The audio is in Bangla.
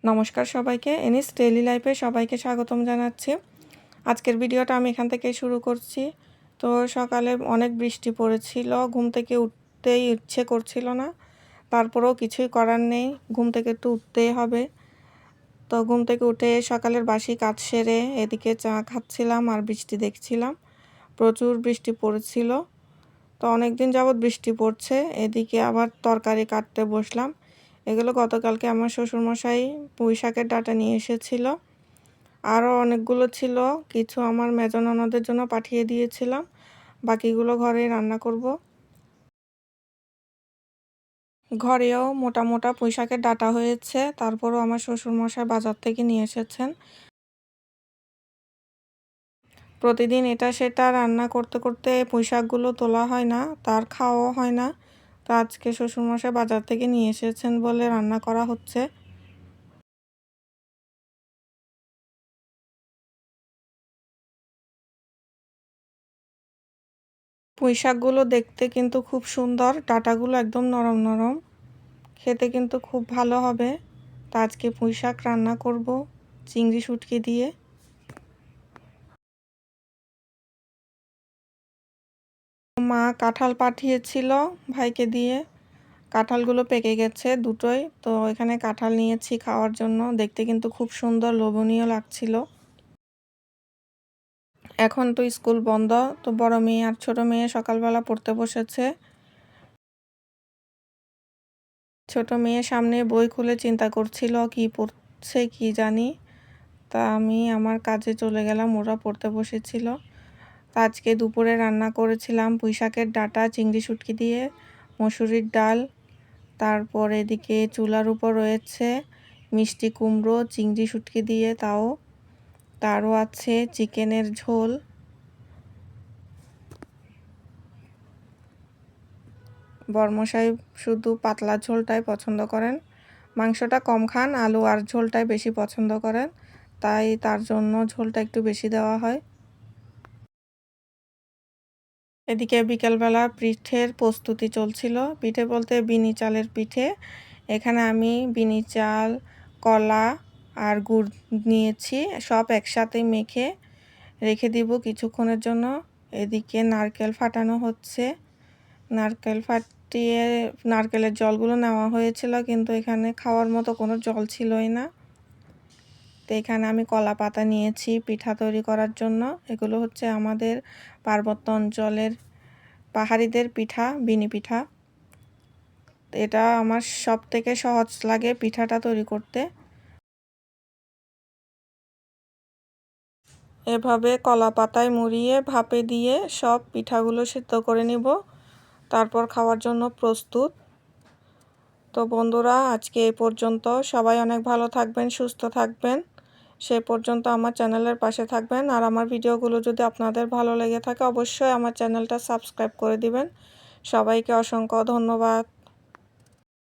নমস্কার সবাইকে, এনিস ডেইলি লাইফে সবাইকে স্বাগতম জানাচ্ছি। আজকের ভিডিওটা আমি এখান থেকে শুরু করছি। তো সকালে অনেক বৃষ্টি পড়েছিল, ঘুম থেকে উঠতেই ইচ্ছে করছিল না, তারপরেও কিছুই করার নেই, ঘুম থেকে একটু উঠতেই হবে। তো ঘুম থেকে উঠে সকালের বাসি কাজ সেরে এদিকে চা খাচ্ছিলাম আর বৃষ্টি দেখছিলাম। প্রচুর বৃষ্টি পড়েছিল, তো অনেক দিন যাবৎ বৃষ্টি পড়ছে। এদিকে আবার তরকারি কাটতে বসলাম। এগুলো গতকালকে আমার শ্বশুরমশাই পুঁই শাকের ডাঁটা নিয়ে এসেছিল, আরও অনেকগুলো ছিল, কিছু আমার মেজ ননদের জন্য পাঠিয়ে দিয়েছিলাম, বাকিগুলো ঘরেই রান্না করব। ঘরেও মোটা মোটা পুঁই শাকের ডাঁটা হয়েছে, তারপরও আমার শ্বশুরমশাই বাজার থেকে নিয়ে এসেছেন। প্রতিদিন এটা সেটা রান্না করতে করতে পুঁই শাকগুলো তোলা হয় না, তার খাওয়াও হয় না। তো আজকে শ্বশুরমশাই বাজার থেকে নিয়ে এসেছেন বলে রান্না করা হচ্ছে। পুঁই শাকগুলো দেখতে কিন্তু খুব সুন্দর, ডাঁটাগুলো একদম নরম নরম, খেতে কিন্তু খুব ভালো হবে। তো আজকে পুঁই শাক রান্না করব চিংড়ি শুটকি দিয়ে। মা কাঁঠাল পাঠিয়েছিল ভাইকে দিয়ে, কাঁঠালগুলো পেকে গেছে দুটোই, তো এখানে কাঁঠাল নিয়েছি খাওয়ার জন্য। দেখতে কিন্তু খুব সুন্দর, লোভনীয় লাগছিল। এখন তো স্কুল বন্ধ, তো বড় মেয়ে আর ছোট মেয়ে সকালবেলা পড়তে বসেছে। ছোট মেয়ে সামনে বই খুলে চিন্তা করছিল কি পড়ছে কি জানি। তা আমি আমার কাজে চলে গেলাম, ওরা পড়তে বসেছিল। আজকে দুপুরে রান্না করেছিলাম পুঁই শাকের ডাঁটা চিংড়ি শুটকি দিয়ে, মসুরির ডাল, তারপর এদিকে চুলার উপর রয়েছে মিষ্টি কুমড়ো চিংড়ি শুটকি দিয়ে, তারও আছে চিকেনের ঝোল। বরমশাই শুধু পাতলা ঝোলটাই পছন্দ করেন, মাংসটা কম খান, আলু আর ঝোলটাই বেশি পছন্দ করেন, তাই তার জন্য ঝোলটা একটু বেশি দেওয়া হয়। এদিকে বিকেলবেলা পিঠের প্রস্তুতি চলছিল। পিঠে বলতে বিনি চালের পিঠে। এখানে আমি বিনি চাল, কলা আর গুড় নিয়েছি, সব একসাথে মেখে রেখে দিব কিছুক্ষণের জন্য। এদিকে নারকেল ফাটানো হচ্ছে, নারকেল ফাটিয়ে নারকেলের জলগুলো নেওয়া হয়েছিল, কিন্তু এখানে খাওয়ার মতো কোনো জল ছিলই না। তো এখানে আমি কলা পাতা নিয়েছি পিঠা তৈরি করার জন্য। এগুলো হচ্ছে আমাদের পার্বত্য অঞ্চলের পাহাড়িদের পিঠা, বিনি পিঠা। এটা আমার সব থেকে সহজ লাগে পিঠাটা তৈরি করতে। এভাবে কলা পাতায় মুড়িয়ে ভাপে দিয়ে সব পিঠাগুলো সিদ্ধ করে নিব, তারপর খাওয়ার জন্য প্রস্তুত। তো বন্ধুরা, আজকে এই পর্যন্ত। সবাই অনেক ভালো থাকবেন, সুস্থ থাকবেন। সে পর্যন্ত আমার চ্যানেলের পাশে থাকবেন। আর আমার ভিডিওগুলো যদি আপনাদের ভালো লেগে থাকে, অবশ্যই আমার চ্যানেলটা সাবস্ক্রাইব করে দিবেন। সবাইকে অসংখ্য ধন্যবাদ।